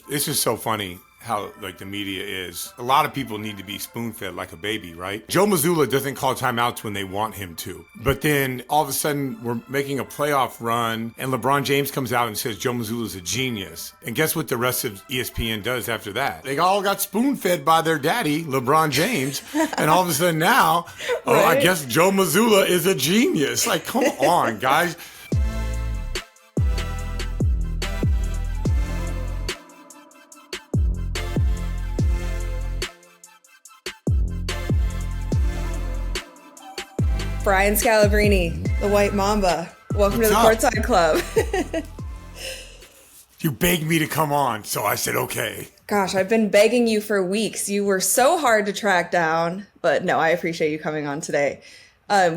This is so funny how like the media is. A lot of people need to be spoon-fed like a baby, right? Joe Mazzulla doesn't call timeouts when they want him to. But then all of a sudden we're making a playoff run and LeBron James comes out and says Joe Mazzulla's a genius. And guess what the rest of ESPN does after that? They all got spoon-fed by their daddy, LeBron James. And all of a sudden now, I guess Joe Mazzulla is a genius. Like, come on, guys. Brian Scalabrine, the White Mamba. Welcome to the Courtside Club. You begged me to come on, so I said okay. Gosh, I've been begging you for weeks. You were so hard to track down, but no, I appreciate you coming on today.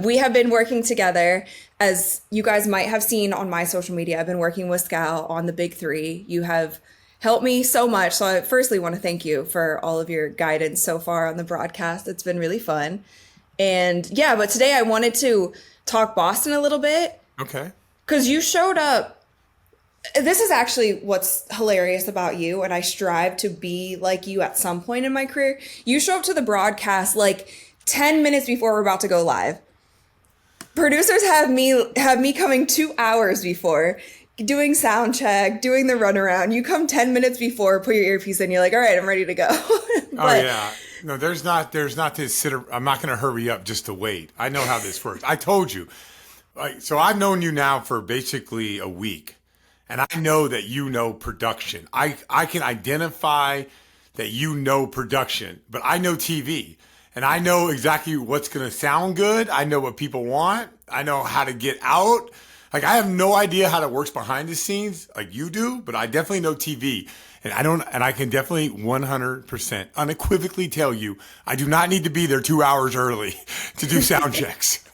We have been working together, as you guys might have seen on my social media. I've been working with Scal on the Big Three. You have helped me so much, so I firstly want to thank you for all of your guidance so far on the broadcast. It's been really fun. And yeah, but today I wanted to talk Boston a little bit. Okay. Because you showed up. This is actually what's hilarious about you, and I strive to be like you at some point in my career. You show up to the broadcast like 10 minutes before we're about to go live. Producers have me coming 2 hours before, doing sound check, doing the runaround. You come 10 minutes before, put your earpiece in, you're like, all right, I'm ready to go. But, yeah. No, there's not to sit. I'm not going to hurry up just to wait. I know how this works. I told you. So I've known you now for basically a week, and I know that you know production. I can identify that you know production, but I know TV, and I know exactly what's going to sound good. I know what people want. I know how to get out. Like, I have no idea how that works behind the scenes like you do, but I definitely know TV. And I can definitely 100% unequivocally tell you, I do not need to be there 2 hours early to do sound checks.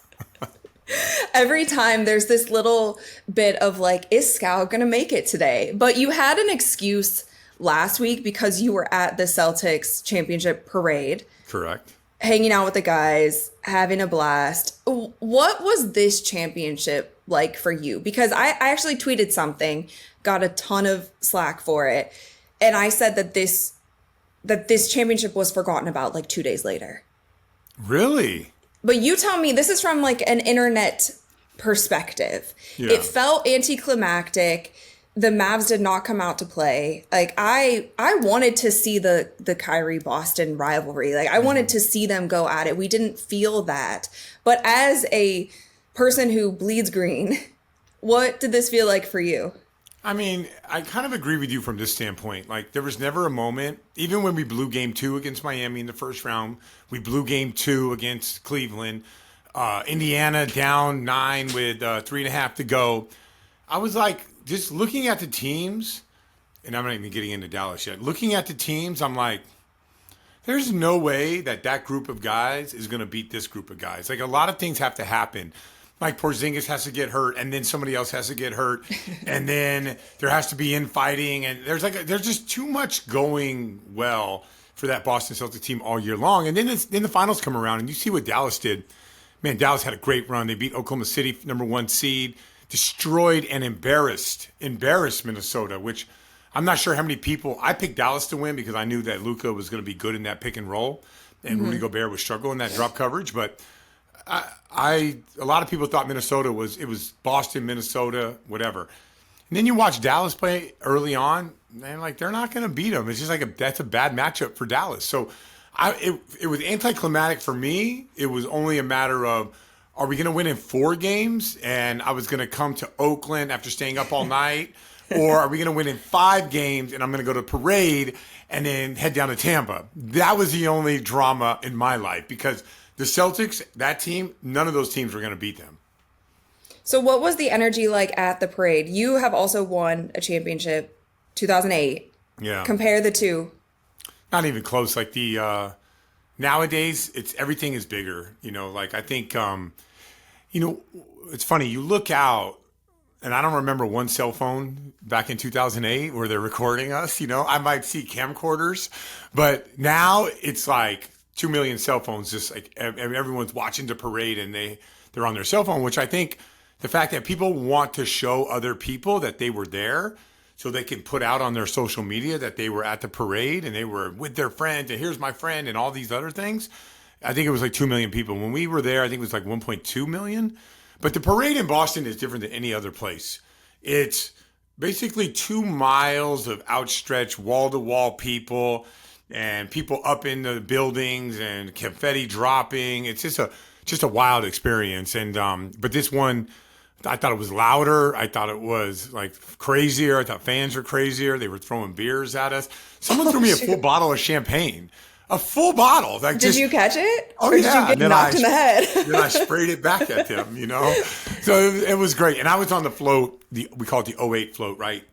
Every time there's this little bit of like, is Scal going to make it today? But you had an excuse last week because you were at the Celtics championship parade. Correct. Hanging out with the guys, having a blast. What was this championship like for you? Because I actually tweeted something, got a ton of slack for it. And I said that this championship was forgotten about like 2 days later. Really? But you tell me, this is from like an internet perspective. Yeah. It felt anticlimactic. The Mavs did not come out to play. Like I wanted to see the Kyrie Boston rivalry. Like I wanted to see them go at it. We didn't feel that. But as a person who bleeds green, what did this feel like for you? I mean, I kind of agree with you from this standpoint. Like, there was never a moment, even when we blew game 2 against Miami in the first round, we blew game 2 against Cleveland, Indiana down 9 with 3.5 to go. I was like, just looking at the teams, and I'm not even getting into Dallas yet. Looking at the teams, I'm like, there's no way that group of guys is going to beat this group of guys. Like, a lot of things have to happen. Like Porzingis has to get hurt, and then somebody else has to get hurt, and then there has to be infighting, and there's just too much going well for that Boston Celtics team all year long. And then the finals come around, and you see what Dallas did. Man, Dallas had a great run. They beat Oklahoma City, number 1 seed, destroyed and embarrassed Minnesota, which I'm not sure how many people. I picked Dallas to win because I knew that Luka was going to be good in that pick and roll, and Rudy Gobert was struggling in that drop coverage, but. A lot of people thought Minnesota was Boston, Minnesota, whatever. And then you watch Dallas play early on, and like they're not going to beat them. It's just like that's a bad matchup for Dallas. So it was anticlimactic for me. It was only a matter of, are we going to win in 4 games? And I was going to come to Oakland after staying up all night, or are we going to win in 5 games? And I'm going to go to the parade and then head down to Tampa. That was the only drama in my life because. The Celtics, that team, none of those teams were going to beat them. So what was the energy like at the parade? You have also won a championship, 2008. Yeah. Compare the two. Not even close. Like nowadays, everything is bigger. You know, like I think, it's funny. You look out, and I don't remember one cell phone back in 2008 where they're recording us. You know, I might see camcorders, but now it's like 2 million cell phones, just like everyone's watching the parade and they're on their cell phone, which I think the fact that people want to show other people that they were there so they can put out on their social media that they were at the parade and they were with their friends and here's my friend and all these other things. I think it was like 2 million people. When we were there, I think it was like 1.2 million. But the parade in Boston is different than any other place. It's basically 2 miles of outstretched wall-to-wall people and people up in the buildings and confetti dropping. It's just a wild experience. And but this one, I thought it was louder. I thought it was like crazier. I thought fans were crazier. They were throwing beers at us. Someone threw me a full bottle of champagne. A full bottle. Like did you catch it? Oh, or yeah. Did you get knocked in the head? Then I sprayed it back at them, So it was great. And I was on the float. We call it the '08 float, right?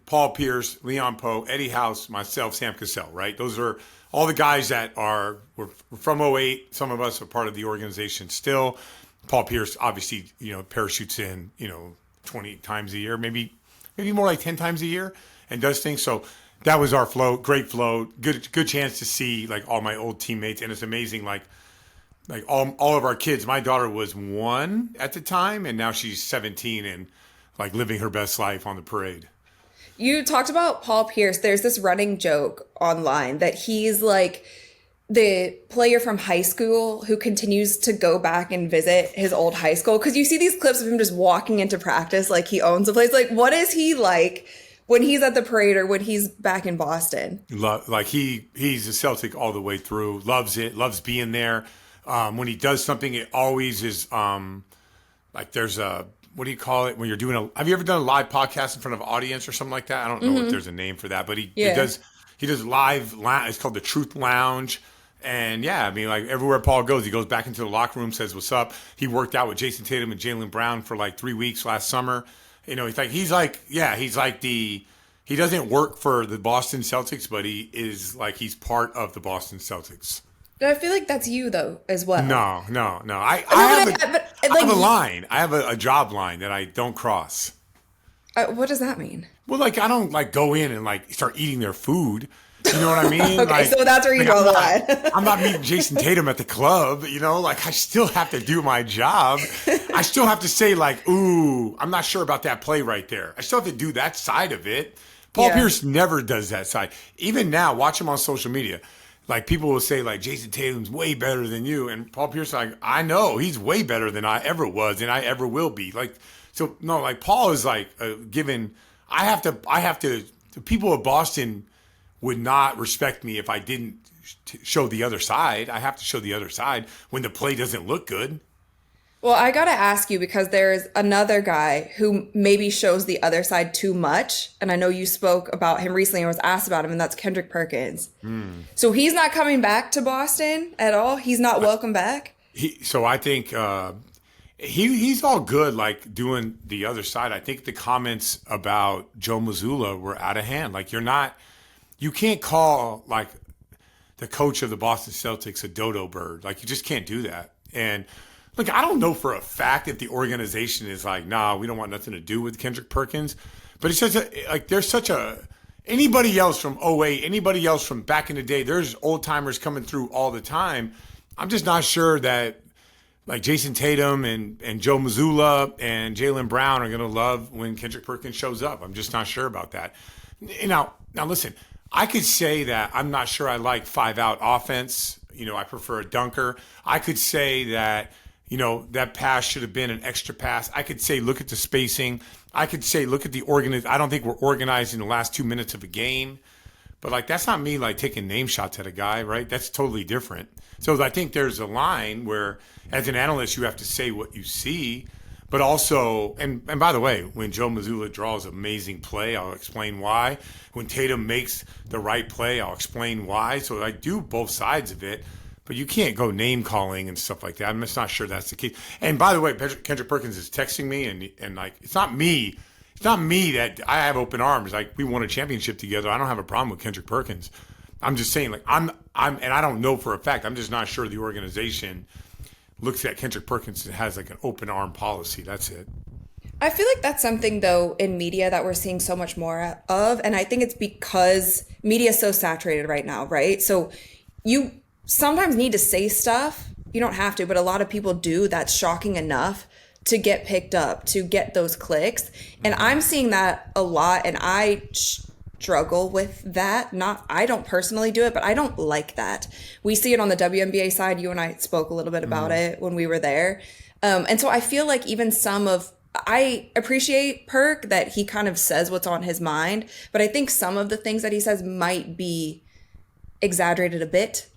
Paul Pierce, Leon Poe, Eddie House, myself, Sam Cassell, right? Those are all the guys that were from '08. Some of us are part of the organization still. Paul Pierce, obviously, parachutes in, 20 times a year, maybe more like 10 times a year and does things. So that was our float, great float, good chance to see like all my old teammates. And it's amazing, like all of our kids. My daughter was 1 at the time and now she's 17 and like living her best life on the parade. You talked about Paul Pierce. There's this running joke online that he's like the player from high school who continues to go back and visit his old high school. Because you see these clips of him just walking into practice like he owns the place. Like, what is he like when he's at the parade or when he's back in Boston? Like he's a Celtic all the way through. Loves it. Loves being there. When he does something, it always is like there's a, what do you call it when you're doing have you ever done a live podcast in front of an audience or something like that? I don't know if there's a name for that, but he does live. It's called the Truth Lounge. And yeah, I mean, like everywhere Paul goes, he goes back into the locker room, says what's up. He worked out with Jason Tatum and Jaylen Brown for like 3 weeks last summer. He doesn't work for the Boston Celtics, but he is like, he's part of the Boston Celtics. I feel like that's you though, as well. No. I have a line. I have a job line that I don't cross. What does that mean? Well, like I don't like go in and like start eating their food. You know what I mean? Okay, like, so that's where you draw the line. I'm not meeting Jason Tatum at the club. Like I still have to do my job. I still have to say like, ooh, I'm not sure about that play right there. I still have to do that side of it. Paul Pierce never does that side. Even now, watch him on social media. Like people will say like Jason Tatum's way better than you, and Paul Pierce like I know he's way better than I ever was and I ever will be. Like so no, like Paul is like given. I have to. The people of Boston would not respect me if I didn't show the other side. I have to show the other side when the play doesn't look good. Well, I got to ask you because there's another guy who maybe shows the other side too much. And I know you spoke about him recently and was asked about him, and that's Kendrick Perkins. So he's not coming back to Boston at all? He's not welcome back? So I think he's all good, like doing the other side. I think the comments about Joe Mazzulla were out of hand. Like you can't call like the coach of the Boston Celtics a dodo bird. Like you just can't do that. And look, I don't know for a fact if the organization is like, nah, we don't want nothing to do with Kendrick Perkins. But it's such anybody else from '08, anybody else from back in the day, there's old timers coming through all the time. I'm just not sure that like Jason Tatum and Joe Mazzulla and Jaylen Brown are going to love when Kendrick Perkins shows up. I'm just not sure about that. Now listen, I could say that I'm not sure I like 5-out offense. I prefer a dunker. I could say that, that pass should have been an extra pass. I could say, look at the spacing. I could say, look at the I don't think we're organized in the last 2 minutes of a game. But like, that's not me like taking name shots at a guy, right? That's totally different. So I think there's a line where as an analyst, you have to say what you see, but also, and by the way, when Joe Mazzulla draws amazing play, I'll explain why. When Tatum makes the right play, I'll explain why. So I do both sides of it. But you can't go name calling and stuff like that. I'm just not sure that's the case. And by the way, Kendrick Perkins is texting me and like, it's not me. It's not me that I have open arms. Like we won a championship together. I don't have a problem with Kendrick Perkins. I'm just saying like and I don't know for a fact. I'm just not sure the organization looks at Kendrick Perkins and has like an open arm policy. That's it. I feel like that's something though in media that we're seeing so much more of. And I think it's because media is so saturated right now, right? So you sometimes need to say stuff. You don't have to, but a lot of people do. That's shocking enough to get picked up, to get those clicks. And I'm seeing that a lot, and I struggle with that. I don't personally do it, but I don't like that. We see it on the WNBA side. You and I spoke a little bit about it when we were there. And so I feel like even I appreciate Perk that he kind of says what's on his mind, but I think some of the things that he says might be exaggerated a bit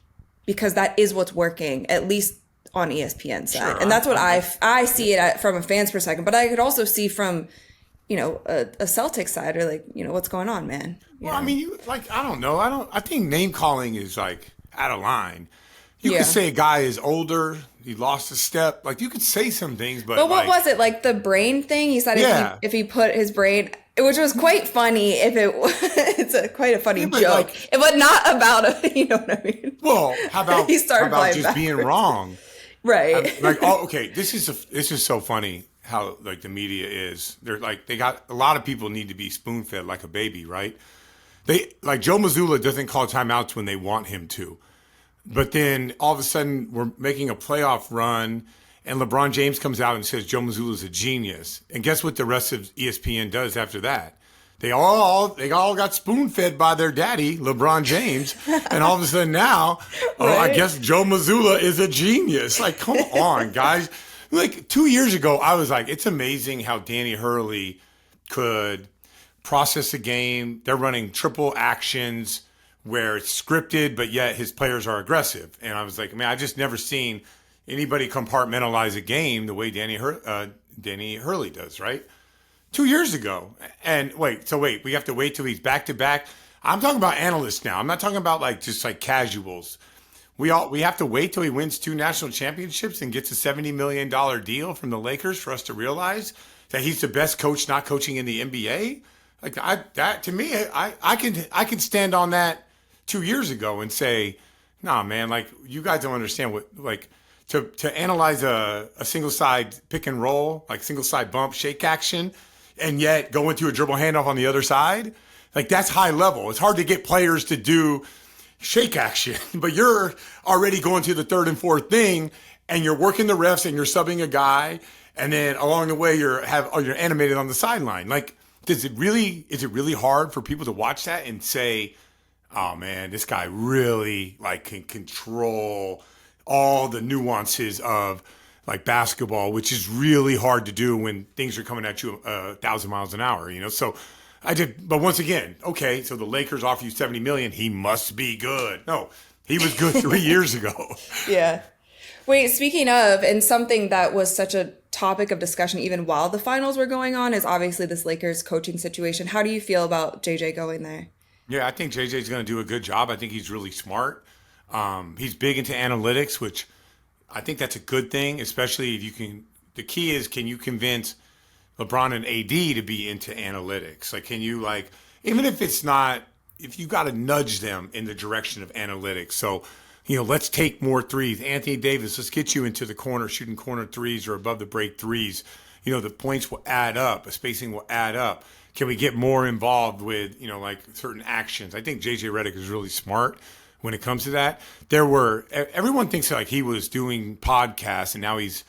because that is what's working, at least on ESPN side. Sure, and that's what I see it from a fan's perspective, but I could also see from, a Celtics side or like, what's going on, man. Well, I mean, I don't know. I think name calling is like out of line. You could say a guy is older, he lost a step. Like you could say some things, but what was it? Like the brain thing? He said if he put his brain, which was quite funny. It's quite a funny joke, but not about a, you know what I mean? Well, how about just backwards. being wrong? Right. Okay, this is so funny how like the media is. They got a lot of people need to be spoon fed like a baby, right? They like Joe Mazzulla doesn't call timeouts when they want him to. But then all of a sudden we're making a playoff run and LeBron James comes out and says Joe Mazzulla's a genius. And guess what the rest of ESPN does after that? They all got spoon-fed by their daddy, LeBron James. And all of a sudden now, I guess Joe Mazzulla is a genius. Like, come on, guys. Like 2 years ago, I was like, it's amazing how Danny Hurley could process a game. They're running triple actions where it's scripted, but yet his players are aggressive. And I was like, man, I've just never seen anybody compartmentalize a game the way Danny Hurley does, right? 2 years ago. And wait, we have to wait till he's back-to-back. I'm talking about analysts now. I'm not talking about just casuals. We have to wait till he wins 2 national championships and gets a $70 million deal from the Lakers for us to realize that he's the best coach not coaching in the NBA. To me, I can stand on that 2 years ago and say, nah, man, you guys don't understand what, to analyze a single side pick and roll, single side bump shake action, and yet go into a dribble handoff on the other side. That's high level. It's hard to get players to do shake action, but you're already going to the third and fourth thing and you're working the refs and you're subbing a guy. And then along the way, you're animated on the sideline. Is it really hard for people to watch that and say, oh man, this guy really can control all the nuances of basketball, which is really hard to do when things are coming at you 1,000 miles an hour, So but once again, okay, so the Lakers offer you $70 million. He must be good. No, he was good 3 years ago. Yeah. Wait, speaking of, and something that was such a topic of discussion even while the finals were going on is obviously this Lakers coaching situation. How do you feel about JJ going there? Yeah, I think JJ's going to do a good job. I think he's really smart. He's big into analytics, which I think that's a good thing, especially if you can. The key is, can you convince LeBron and AD to be into analytics? Can you even if it's not, if you got to nudge them in the direction of analytics. So, let's take more threes. Anthony Davis, let's get you into the corner, shooting corner threes or above the break threes. The points will add up, the spacing will add up. Can we get more involved with, certain actions? I think JJ Redick is really smart when it comes to that. Everyone thinks he was doing podcasts and now he's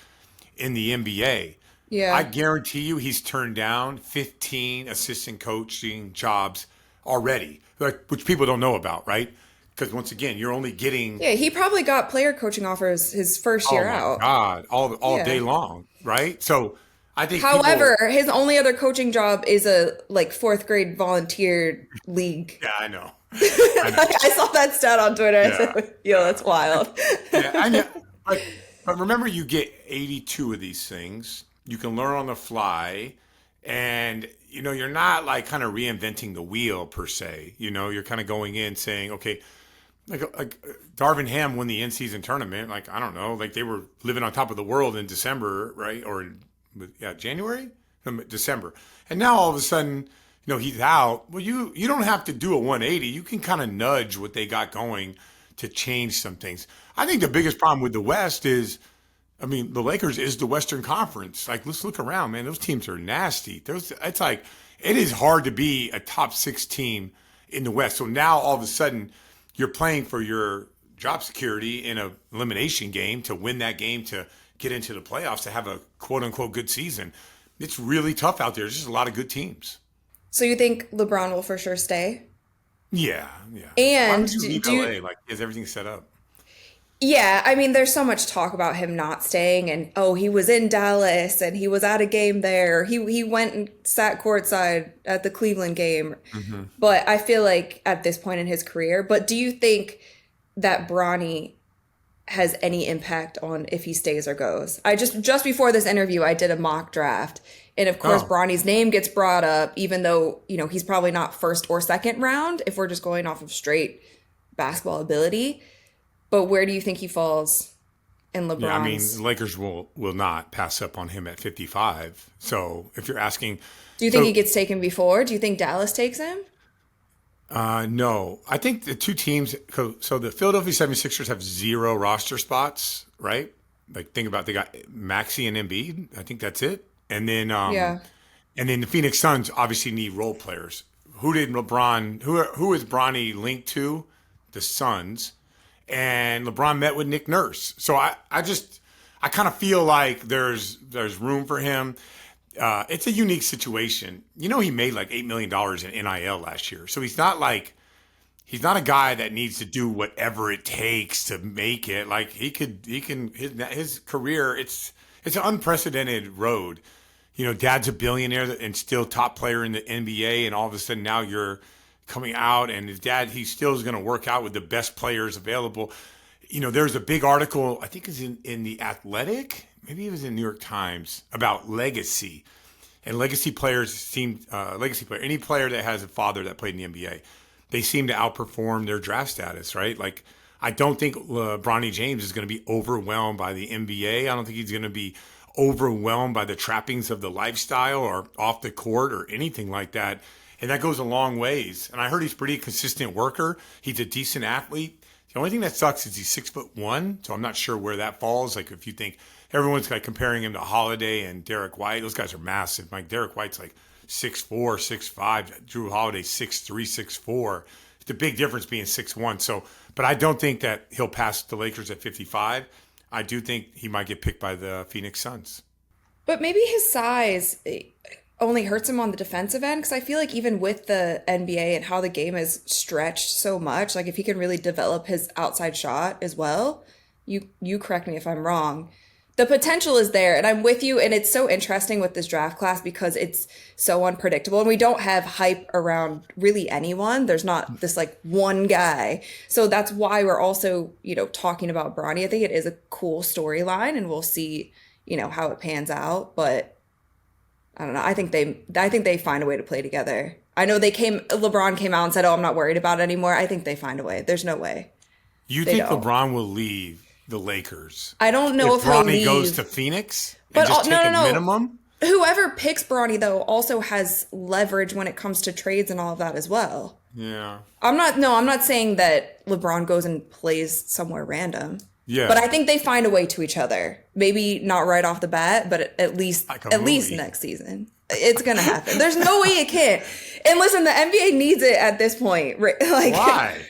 in the NBA. Yeah. I guarantee you he's turned down 15 assistant coaching jobs already, which people don't know about, right? Because once again, you're only getting... Yeah, he probably got player coaching offers his first year out. Oh, my God. All day long, right? So I think... However, his only other coaching job is a, fourth grade volunteer league. Yeah, I know. I saw that stat on Twitter. Yeah. I said, yo, that's wild. Yeah, I know. But remember, you get 82 of these things. You can learn on the fly. And, you're not, kind of reinventing the wheel, per se. You're kind of going in saying, okay... Like Darvin Ham won the in-season tournament. I don't know. They were living on top of the world in December, right? Or January? No, December. And now all of a sudden, he's out. Well, you don't have to do a 180. You can kind of nudge what they got going to change some things. I think the biggest problem with the West is, the Lakers is the Western Conference. Let's look around, man. Those teams are nasty. It is hard to be a top 6 team in the West. So now all of a sudden, you're playing for your job security in a elimination game to win that game to get into the playoffs to have a quote unquote good season. It's really tough out there. There's just a lot of good teams. So you think LeBron will for sure stay? Yeah. Why And would you leave LA? Like, is everything set up? yeah, I mean, there's so much talk about him not staying, and oh, he was in Dallas and he was at a game there. He went and sat courtside at the Cleveland game. But I feel like at this point in his career, but do you think that Bronny has any impact on if he stays or goes? I just before this interview, I did a mock draft, and of course, Bronny's name gets brought up, even though he's probably not first or second round if we're just going off of straight basketball ability. But where do you think he falls in LeBron's? Yeah, I mean, Lakers will not pass up on him at 55. So if you're asking, do you think he gets taken before? Do you think Dallas takes him? No, I think the two teams. So the Philadelphia 76ers have 0 roster spots, right? Like think about they got Maxey and Embiid. I think that's it. And then and then the Phoenix Suns obviously need role players. Who did LeBron? Who is Bronny linked to? The Suns. And LeBron met with Nick Nurse. So I kind of feel like there's room for him. It's a unique situation. He made like $8 million in NIL last year. So he's not a guy that needs to do whatever it takes to make it. Like his career, it's an unprecedented road. Dad's a billionaire and still top player in the NBA. And all of a sudden now you're coming out, and his dad, he still is going to work out with the best players available. There's a big article, I think it's in the Athletic, maybe it was in New York Times, about legacy. And legacy players any player that has a father that played in the NBA, they seem to outperform their draft status, right? Like, I don't think Bronny James is going to be overwhelmed by the NBA. I don't think he's going to be overwhelmed by the trappings of the lifestyle or off the court or anything like that. And that goes a long ways. And I heard he's a pretty consistent worker. He's a decent athlete. The only thing that sucks is he's 6'1", so I'm not sure where that falls. Like if you think everyone's like comparing him to Holiday and Derek White, those guys are massive. Like Derek White's like 6'4", 6'5". Drew Holiday 6'3", 6'4". It's a big difference being 6'1". So, but I don't think that he'll pass the Lakers at 55. I do think he might get picked by the Phoenix Suns. But maybe his size only hurts him on the defensive end, because I feel like even with the NBA and how the game is stretched so much, like if he can really develop his outside shot as well, you correct me if I'm wrong, the potential is there. And I'm with you. And it's so interesting with this draft class because it's so unpredictable and we don't have hype around really anyone. There's not this like one guy. So that's why we're also, talking about Bronny. I think it is a cool storyline and we'll see, how it pans out. But I don't know. I think they find a way to play together. I know LeBron came out and said, "Oh, I'm not worried about it anymore." I think they find a way. There's no way. You think LeBron will leave the Lakers? I don't know if he'll leave. Bronny goes to Phoenix but and just take a minimum? Whoever picks Bronny though also has leverage when it comes to trades and all of that as well. Yeah. I'm not saying that LeBron goes and plays somewhere random. Yeah. But I think they find a way to each other. Maybe not right off the bat, but at least next season. It's going to happen. There's no way it can't. And listen, the NBA needs it at this point. Like, why?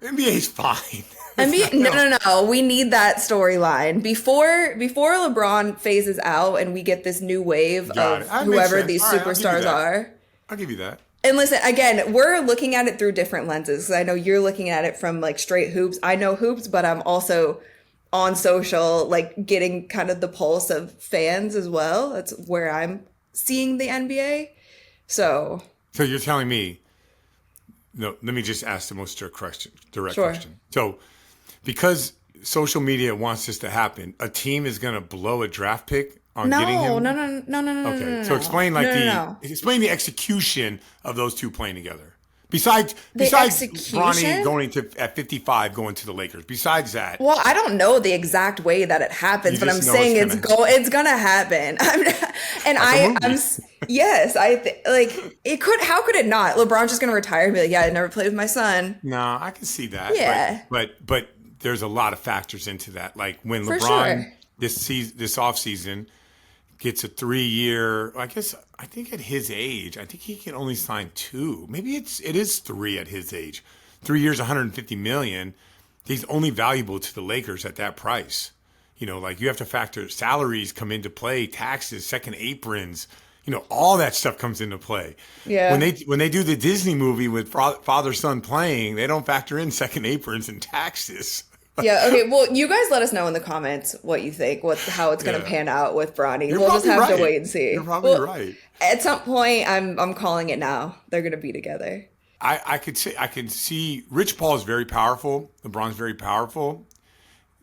The NBA's fine. No. We need that storyline. Before LeBron phases out and we get this new wave of whoever these superstars are. I'll give you that. And listen, again, we're looking at it through different lenses. I know you're looking at it from like straight hoops. I know hoops, but I'm also on social, like getting kind of the pulse of fans as well. That's where I'm seeing the NBA. So you're telling me, no, let me just ask the most direct question. So because social media wants this to happen, a team is going to blow a draft pick on getting him? No. Okay, so explain explain the execution of those two playing together. Besides Bronny going at 55 going to the Lakers. Besides that, well, I don't know the exact way that it happens, but I'm saying it's gonna happen. Yes, it could. How could it not? LeBron's just gonna retire and be like, yeah, I never played with my son. No, I can see that. Yeah, but there's a lot of factors into that. Like when LeBron this offseason gets a 3-year, I think at his age, I think he can only sign 2. Maybe it is 3 at his age. 3 years, $150 million. He's only valuable to the Lakers at that price. Like you have to factor salaries come into play, taxes, second aprons, all that stuff comes into play. Yeah. When they do the Disney movie with father son playing, they don't factor in second aprons and taxes. Yeah. Okay. Well, you guys let us know in the comments what you think, how it's going to pan out with Bronny. You're We'll just probably have to right. wait and see. You're probably right. At some point, I'm calling it now. They're going to be together. I could see Rich Paul is very powerful. LeBron's very powerful.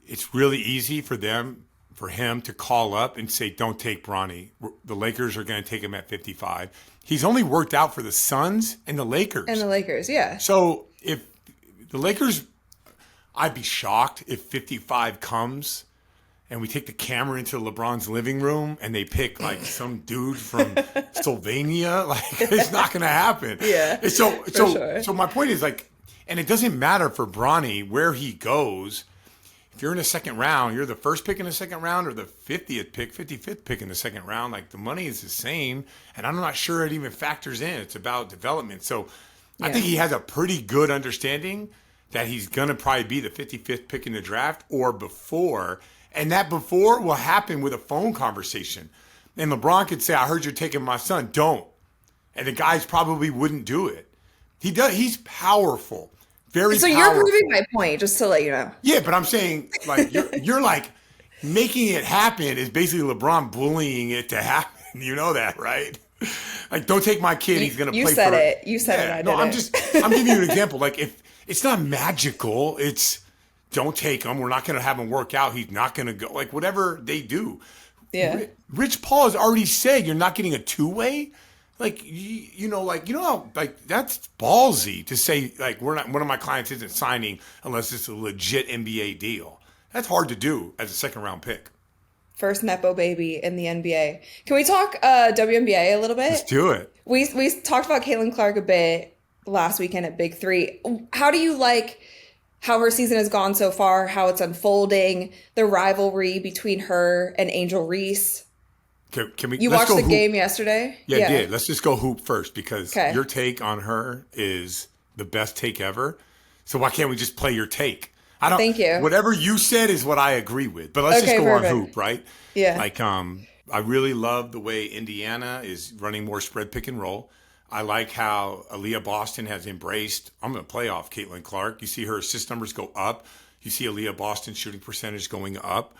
It's really easy for him to call up and say, "Don't take Bronny. The Lakers are going to take him at 55." He's only worked out for the Suns and the Lakers. Yeah. So if the Lakers, I'd be shocked if 55 comes and we take the camera into LeBron's living room and they pick like some dude from Slovenia. Like it's not going to happen. Yeah. So my point is like, and it doesn't matter for Bronny where he goes. If you're in the second round, you're the first pick in the second round or the 55th pick in the second round. Like the money is the same. And I'm not sure it even factors in. It's about development. So I think he has a pretty good understanding that he's going to probably be the 55th pick in the draft or before. And that before will happen with a phone conversation. And LeBron could say, "I heard you're taking my son." Don't. And the guys probably wouldn't do it. He does. He's powerful. Very so powerful. You're proving my point, just to let you know. Yeah, but I'm saying, like, you're like, making it happen is basically LeBron bullying it to happen. You know that, right? Like, don't take my kid. He's going to play for... You said it. You said it. I did I'm giving you an example. Like, if it's not magical, it's don't take him. We're not going to have him work out. He's not going to go. Like, whatever they do. Yeah. Rich Paul has already said you're not getting a two-way. Like, how, like, that's ballsy to say, like, one of my clients isn't signing unless it's a legit NBA deal. That's hard to do as a second round pick. First Nepo baby in the NBA. Can we talk WNBA a little bit? Let's do it. We talked about Caitlin Clark a bit last weekend at Big Three. How do you like how her season has gone so far, how it's unfolding, the rivalry between her and Angel Reese? Can we? You watched the game yesterday? Yeah, I did. Let's just go hoop first because your take on her is the best take ever. So why can't we just play your take? Thank you. Whatever you said is what I agree with. But let's just go on hoop, right? Yeah. Like, I really love the way Indiana is running more spread pick and roll. I like how Aaliyah Boston has embraced, I'm going to play off Caitlin Clark. You see her assist numbers go up. You see Aaliyah Boston's shooting percentage going up.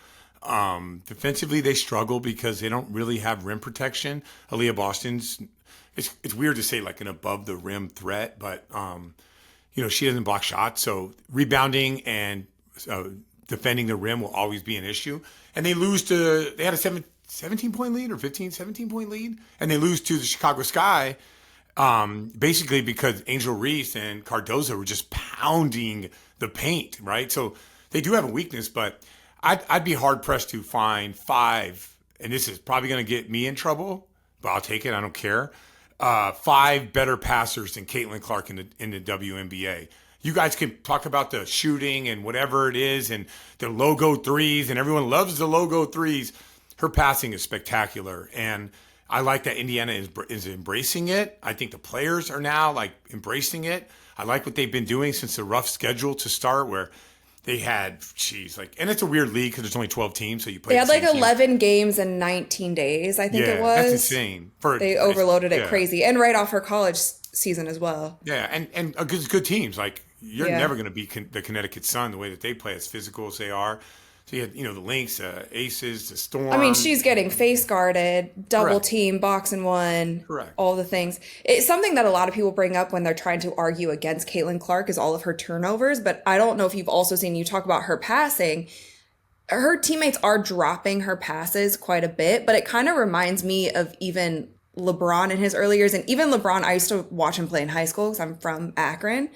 Defensively, they struggle because they don't really have rim protection. Aaliyah Boston's, it's weird to say like an above the rim threat, but, she doesn't block shots. So rebounding and defending the rim will always be an issue. And they had a 17-point lead or 17-point lead. And they lose to the Chicago Sky, basically because Angel Reese and Cardozo were just pounding the paint, right? So they do have a weakness, but I'd be hard pressed to find 5, and this is probably going to get me in trouble, but I'll take it. I don't care. 5 better passers than Caitlin Clark in the WNBA. You guys can talk about the shooting and whatever it is, and the logo threes, and everyone loves the logo threes. Her passing is spectacular, and I like that Indiana is embracing it. I think the players are now like embracing it. I like what they've been doing since the rough schedule to start, where they had, and it's a weird league because there's only 12 teams, so you play. They had like 11 games in 19 days, I think it was. That's insane. They overloaded it crazy, and right off her college season as well. Yeah, and good teams. Like you're never going to beat the Connecticut Sun the way that they play, as physical as they are. So you had, the Lynx, Aces, the Storm. I mean, she's getting face guarded, double team, box and one, correct, all the things. It's something that a lot of people bring up when they're trying to argue against Caitlin Clark is all of her turnovers. But I don't know if you've also seen, you talk about her passing. Her teammates are dropping her passes quite a bit, but it kind of reminds me of even LeBron in his early years. And even LeBron, I used to watch him play in high school because I'm from Akron.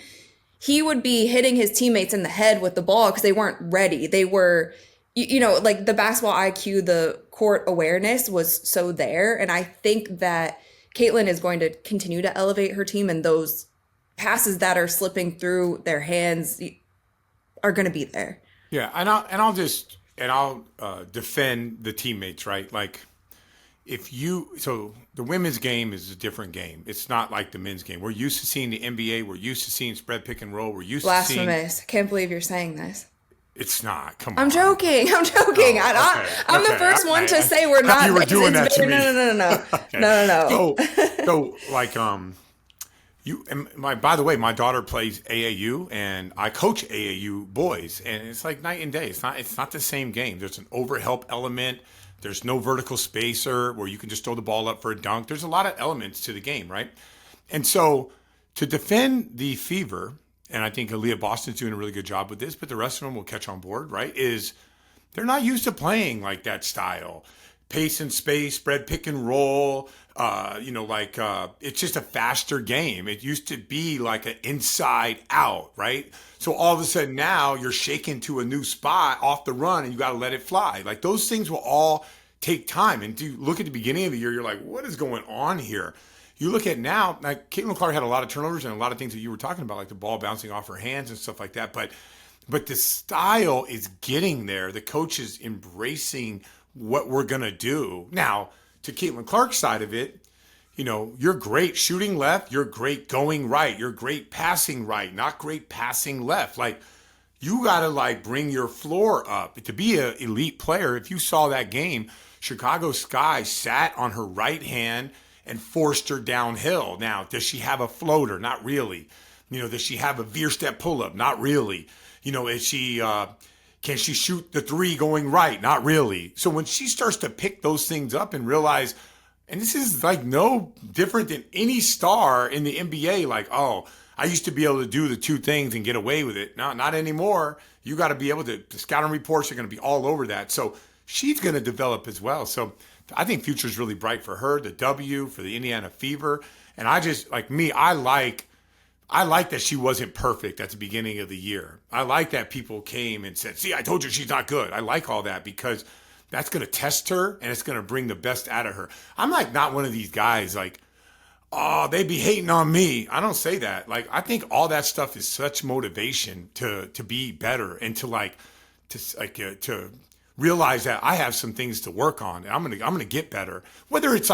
He would be hitting his teammates in the head with the ball because they weren't ready. They were, like the basketball IQ, the court awareness was so there. And I think that Caitlin is going to continue to elevate her team, and those passes that are slipping through their hands are going to be there. Yeah, and I'll defend the teammates, right? Like, so the women's game is a different game. It's not like the men's game. We're used to seeing the NBA. We're used to seeing spread pick and roll. We're used to seeing... Blasphemous. I can't believe you're saying this. It's not. Come on. I'm joking. I'm joking. Oh, okay. I'm the Okay. first one to say we're I thought not. you were doing that to me. No. Okay. No. So like you and by the way, my daughter plays AAU and I coach AAU boys, and it's like night and day. It's not the same game. There's an overhelp element. There's no vertical spacer where you can just throw the ball up for a dunk. There's a lot of elements to the game, right? And so to defend the Fever, and I think Aaliyah Boston's doing a really good job with this, but the rest of them will catch on board, right? Is they're not used to playing like that style. Pace and space, spread pick and roll, it's just a faster game. It used to be like an inside out, right? So all of a sudden now you're shaken to a new spot off the run and you got to let it fly. Like those things will all take time. And to look at the beginning of the year, you're like, what is going on here? You look at now, like Caitlin Clark had a lot of turnovers and a lot of things that you were talking about, like the ball bouncing off her hands and stuff like that. But the style is getting there. The coach is embracing what we're going to do. Now, to Caitlin Clark's side of it, you're great shooting left. You're great going right. You're great passing right, not great passing left. Like, you got to bring your floor up. To be an elite player, if you saw that game, Chicago Sky sat on her right hand and forced her downhill. Now, does she have a floater? Not really. Does she have a veer step pull up? Not really. Can she shoot the three going right? Not really. So when she starts to pick those things up and realize, and this is no different than any star in the NBA, I used to be able to do the two things and get away with it. No, not anymore. You got to be able to, the scouting reports are going to be all over that. So she's going to develop as well. So I think future's really bright for her, the W, for the Indiana Fever. And I just, I like that she wasn't perfect at the beginning of the year. I like that people came and said, see, I told you she's not good. I like all that because that's going to test her and it's going to bring the best out of her. I'm not one of these guys oh, they be hating on me. I don't say that. I think all that stuff is such motivation to be better and to realize that I have some things to work on and I'm going to get better. Whether it's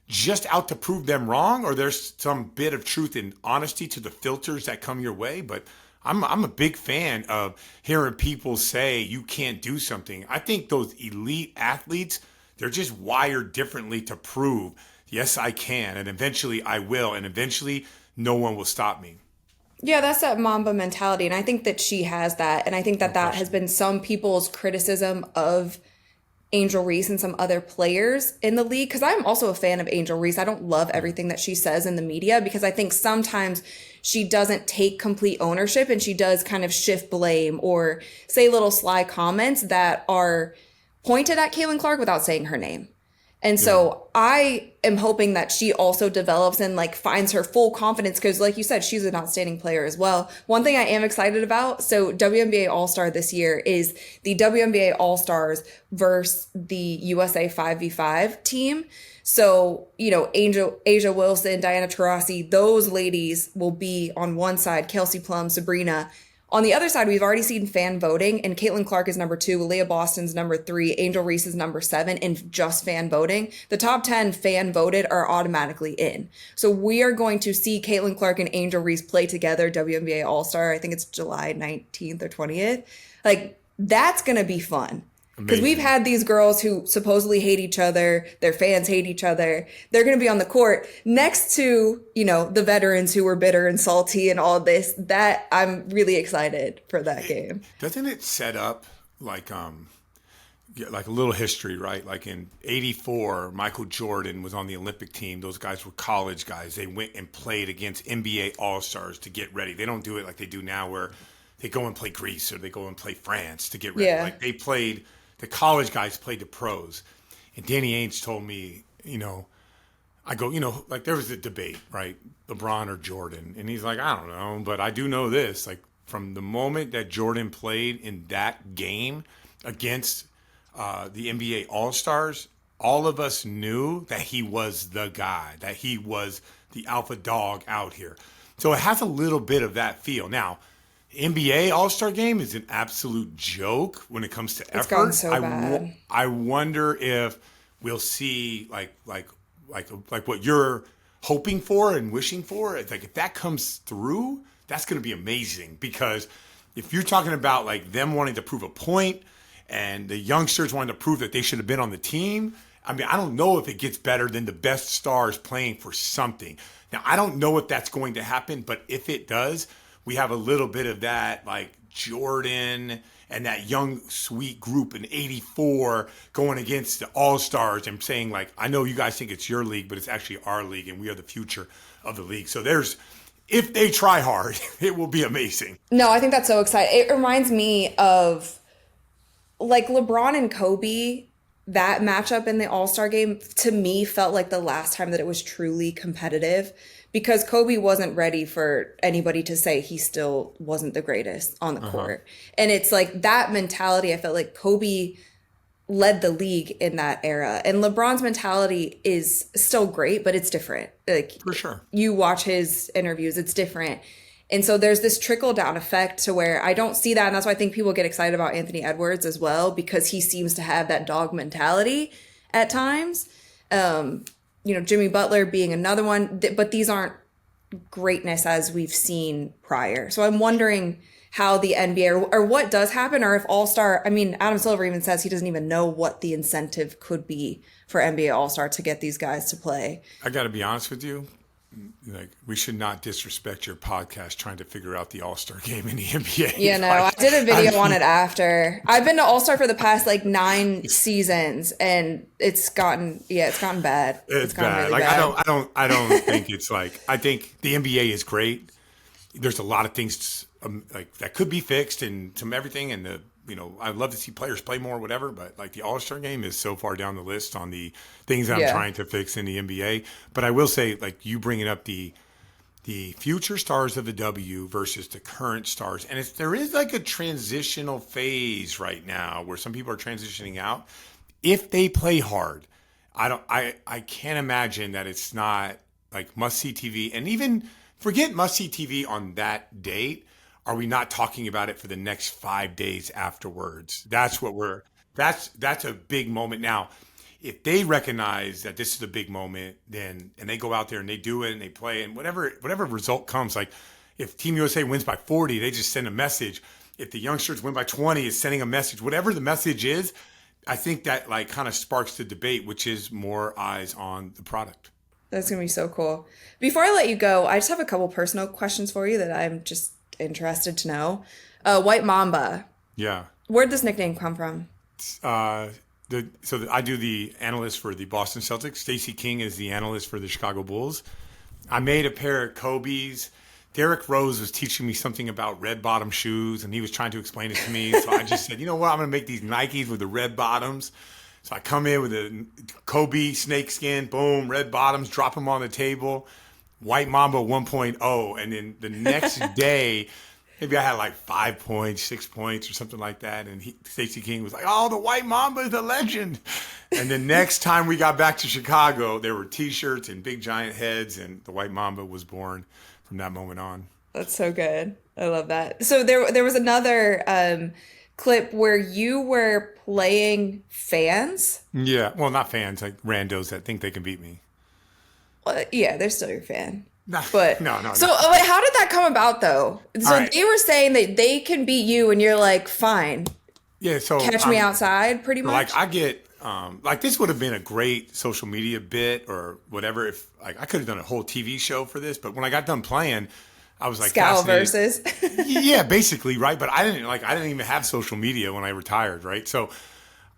just out to prove them wrong or there's some bit of truth and honesty to the filters that come your way. But I'm a big fan of hearing people say you can't do something. I think those elite athletes, they're just wired differently to prove, yes, I can. And eventually I will. And eventually no one will stop me. Yeah, that's that Mamba mentality. And I think that she has that. And I think that has been some people's criticism of Angel Reese and some other players in the league, because I'm also a fan of Angel Reese. I don't love everything that she says in the media because I think sometimes she doesn't take complete ownership and she does kind of shift blame or say little sly comments that are pointed at Caitlin Clark without saying her name. And so I am hoping that she also develops and finds her full confidence because like you said, she's an outstanding player as well. One thing I am excited about, so WNBA All-Star this year is the WNBA All-Stars versus the USA 5v5 team. So, Asia Wilson, Diana Taurasi, those ladies will be on one side, Kelsey Plum, Sabrina. On the other side, we've already seen fan voting, and Caitlin Clark is number 2, Leah Boston's number 3, Angel Reese is number 7 in just fan voting. The top 10 fan voted are automatically in. So we are going to see Caitlin Clark and Angel Reese play together, WNBA All-Star. I think it's July 19th or 20th. That's going to be fun. Because we've had these girls who supposedly hate each other, their fans hate each other. They're going to be on the court next to, the veterans who were bitter and salty and all this. That I'm really excited for that game. Doesn't it set up like a little history, right? Like in '84, Michael Jordan was on the Olympic team. Those guys were college guys. They went and played against NBA All-Stars to get ready. They don't do it like they do now where they go and play Greece or they go and play France to get ready. Yeah. They played. The college guys played the pros. And Danny Ainge told me, I go, there was a debate, right? LeBron or Jordan. And he's like, I don't know, but I do know this. From the moment that Jordan played in that game against the NBA All-Stars, all of us knew that he was the guy, that he was the alpha dog out here. So it has a little bit of that feel. Now, NBA All-Star Game is an absolute joke when it comes to effort. It's gone so bad. I wonder if we'll see like what you're hoping for and wishing for. If that comes through, that's going to be amazing because if you're talking about like them wanting to prove a point and the youngsters wanting to prove that they should have been on the team, I mean, I don't know if it gets better than the best stars playing for something. Now, I don't know if that's going to happen, but if it does, we have a little bit of that, like Jordan and that young, sweet group in '84 going against the All-Stars and saying, like, I know you guys think it's your league, but it's actually our league, and we are the future of the league. So if they try hard, it will be amazing. No, I think that's so exciting. It reminds me of like LeBron and Kobe. That matchup in the All-Star game to me felt like the last time that it was truly competitive, because Kobe wasn't ready for anybody to say he still wasn't the greatest on the court. And it's like that mentality. I felt like Kobe led the league in that era, and LeBron's mentality is still great, but it's different. Like, for sure, you watch his interviews, it's different. And so there's this trickle down effect to where I don't see that. And that's why I think people get excited about Anthony Edwards as well, because he seems to have that dog mentality at times. Jimmy Butler being another one, but these aren't greatness as we've seen prior. So I'm wondering how the NBA or what does happen, or if All-Star, I mean, Adam Silver even says he doesn't even know what the incentive could be for NBA All-Star to get these guys to play. I got to be honest with you. Like, we should not disrespect your podcast trying to figure out the All-Star game in the NBA. Yeah, no, I did a video on it after. I've been to All-Star for the past like 9 seasons, and it's gotten bad. It's bad. Really like bad. I don't think it's like, I think the NBA is great. There's a lot of things like that could be fixed and some everything, and I'd love to see players play more, whatever, but like the All-Star game is so far down the list on the things that I'm trying to fix in the NBA. But I will say, like, you bringing up the future stars of the W versus the current stars. And there is like a transitional phase right now where some people are transitioning out. If they play hard, I can't imagine that it's not like must-see TV. And even forget must-see TV on that date. Are we not talking about it for the next 5 days afterwards? That's a big moment. Now, if they recognize that this is a big moment, and they go out there and they do it and they play, and whatever result comes, like if Team USA wins by 40, they just send a message. If the youngsters win by 20, it's sending a message. Whatever the message is, I think that like kind of sparks the debate, which is more eyes on the product. That's going to be so cool. Before I let you go, I just have a couple personal questions for you that I'm just interested to know. White Mamba. Yeah. Where'd this nickname come from? I do the analyst for the Boston Celtics. Stacey King is the analyst for the Chicago Bulls. I made a pair of Kobe's. Derrick Rose was teaching me something about red bottom shoes, and he was trying to explain it to me. So I just said, you know what? I'm going to make these Nikes with the red bottoms. So I come in with a Kobe snakeskin, boom, red bottoms, drop them on the table. White Mamba 1.0, and then the next day, maybe I had like 5 points, 6 points, or something like that. And Stacey King was like, "Oh, the White Mamba is a legend." And the next time we got back to Chicago, there were T-shirts and big giant heads, and the White Mamba was born from that moment on. That's so good. I love that. So there was another clip where you were playing fans. Yeah, well, not fans, like randos that think they can beat me. Well, yeah, they're still your fan. No, But no. So how did that come about though? So All right. they were saying that they can beat you, and you're like, fine, Yeah, so catch me outside, pretty much. Like I get like this would have been a great social media bit or whatever if like I could have done a whole TV show for this, but when I got done playing, I was like Scal fascinated. versus. Yeah, basically, right? But I didn't even have social media when I retired, right? So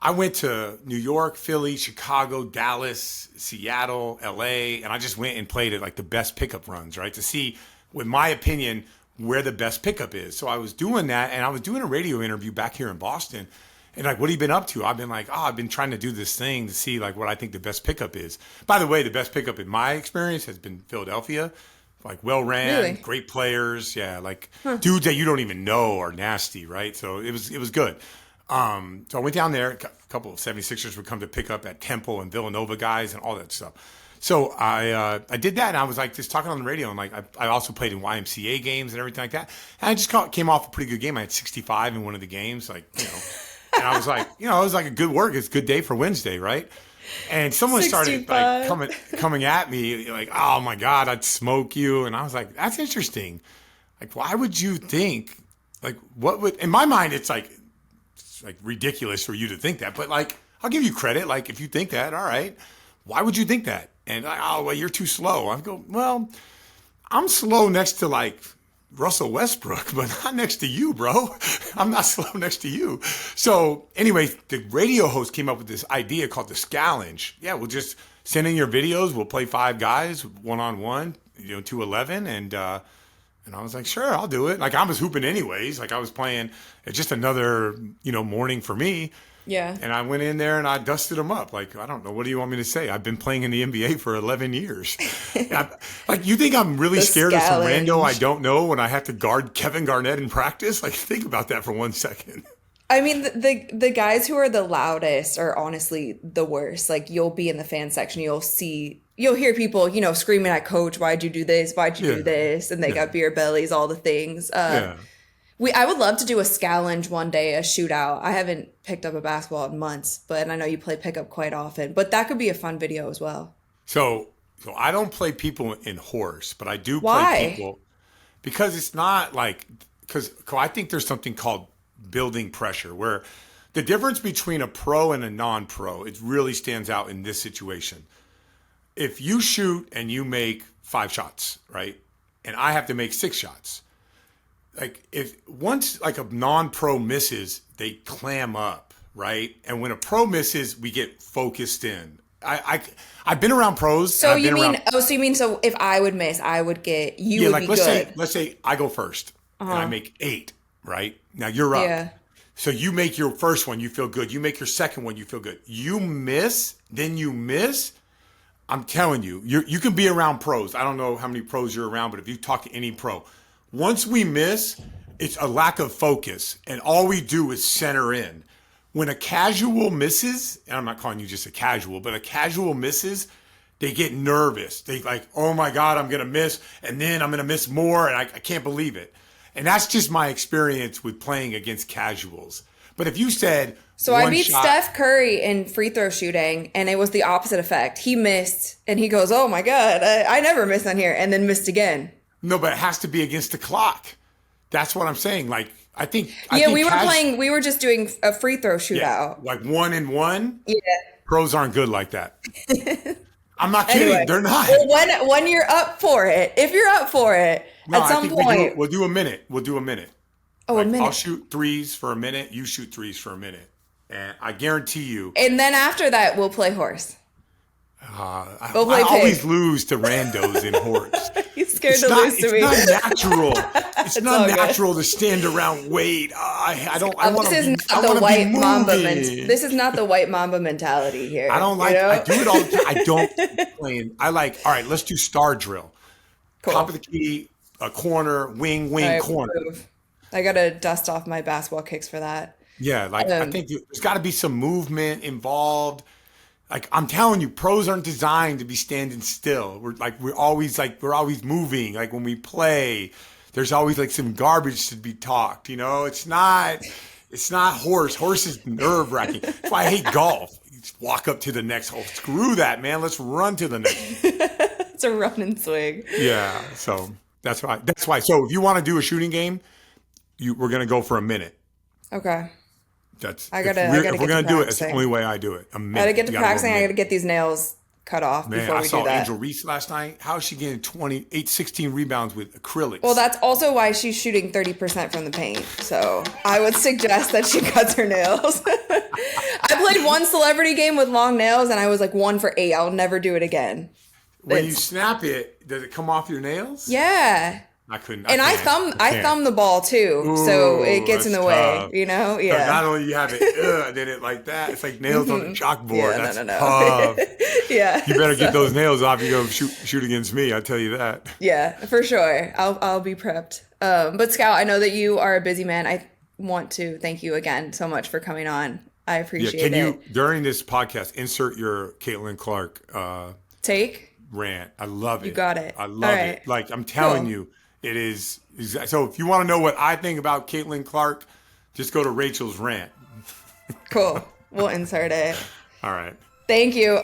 I went to New York, Philly, Chicago, Dallas, Seattle, LA, and I just went and played at like the best pickup runs, right? To see, with my opinion, where the best pickup is. So I was doing that, and I was doing a radio interview back here in Boston. And like, what have you been up to? I've been like, I've been trying to do this thing to see like what I think the best pickup is. By the way, the best pickup in my experience has been Philadelphia. Like well ran, Really? great players. Yeah, like dudes that you don't even know are nasty, right? So it was good. So I went down there. A couple of 76ers would come to pick up at Temple and Villanova guys and all that stuff. So I did that, and I was like just talking on the radio, and like I also played in YMCA games and everything like that. And I just came off a pretty good game. I had 65 in one of the games, like and I was like, it was like a good work. It's a good day for Wednesday, right? And someone started like coming at me like, "Oh my God, I'd smoke you," and I was like, "That's interesting. Like, why would you think like what would, in my mind, it's like ridiculous for you to think that, but like, I'll give you credit. Like if you think that, all right, why would you think that? And oh, well, you're too slow. I go, well, I'm slow next to like Russell Westbrook, but not next to you, bro. I'm not slow next to you. So anyway, the radio host came up with this idea called the Scalenge. Yeah, we'll just send in your videos. We'll play 5 guys, 1-on-1, 2-11. And I was like, sure, I'll do it. Like I was hooping anyways. Like I was playing. It's just another, morning for me. Yeah. And I went in there and I dusted them up. Like, I don't know. What do you want me to say? I've been playing in the NBA for 11 years. Like, you think I'm really scared of some rando I don't know when I have to guard Kevin Garnett in practice? Like, think about that for 1 second. I mean, the guys who are the loudest are honestly the worst. Like, you'll be in the fan section, you'll hear people, screaming at coach, why'd you do this? Why'd you do this? And they got beer bellies, all the things. I would love to do a Scalenge one day, a shootout. I haven't picked up a basketball in months, but I know you play pickup quite often. But that could be a fun video as well. So I don't play people in horse, but I do play people because it's not like, because I think there's something called building pressure where the difference between a pro and a non-pro, it really stands out in this situation. If you shoot and you make 5 shots, right? And I have to make 6 shots. Like if once like a non-pro misses, they clam up, right? And when a pro misses, we get focused in. I've been around pros. So you mean so if I would miss, I would get would like be let's say I go first and I make 8, right? Now you're up. Yeah. So you make your first one, you feel good. You make your second one, you feel good. You miss, then you miss. I'm telling you, you can be around pros. I don't know how many pros you're around, but if you talk to any pro, once we miss, it's a lack of focus, and all we do is center in. When a casual misses, and I'm not calling you just a casual, but a casual misses, they get nervous. They like, oh my God, I'm going to miss, and then I'm going to miss more, and I can't believe it. And that's just my experience with playing against casuals. But if you said, so I beat Steph Curry in free throw shooting, and it was the opposite effect. He missed, and he goes, oh my God, I never miss on here, and then missed again. No, but it has to be against the clock. That's what I'm saying. Like, I think we were just doing a free throw shootout. Like 1-and-1. Yeah. Pros aren't good like that. I'm not kidding. Anyway, they're not. Well, when you're up for it, if you're up for it, at some point. We'll do a minute. Oh, like, a minute. I'll shoot 3s for a minute. You shoot 3s for a minute. And I guarantee you. And then after that, we'll play horse. I always lose to randos in horse. He's scared to lose to me. It's not natural. It's not natural to stand around, wait. This is not the White Mamba. This is not the White Mamba mentality here. I don't like. I do it all the time. I don't play. I like. All right, let's do star drill. Cool. Top of the key, a corner, wing, corner. I gotta dust off my basketball kicks for that. Yeah, like I think there's got to be some movement involved. Like I'm telling you, pros aren't designed to be standing still. We're always moving. Like when we play, there's always like some garbage to be talked. It's not horse. Horse is nerve wracking. That's why I hate golf. You just walk up to the next hole. Screw that, man. Let's run to the next. It's a run and swing. Yeah. So that's why. So if you want to do a shooting game, we're gonna go for a minute. Okay. If we're gonna do it, it's the only way I do it. I gotta get to practicing. I gotta get these nails cut off before we do that. I saw Angel Reese last night. How is she getting 16 rebounds with acrylics? Well, that's also why she's shooting 30% from the paint. So I would suggest that she cuts her nails. I played one celebrity game with long nails, and I was like 1 for 8. I'll never do it again. When you snap it, does it come off your nails? Yeah. I couldn't. And I thumb the ball too, so it gets in the tough. Way. Yeah. Not only you have it, then it like that. It's like nails on the chalkboard. Yeah, that's tough. Yeah. You better get those nails off. You go shoot against me. I tell you that. Yeah, for sure. I'll be prepped. But Scal, I know that you are a busy man. I want to thank you again so much for coming on. I appreciate it. Can you during this podcast insert your Caitlin Clark take rant? I love it. You got it. I love it. Like I'm telling you. It is. So if you want to know what I think about Caitlin Clark, just go to Rachel's rant. Cool. We'll insert it. All right. Thank you.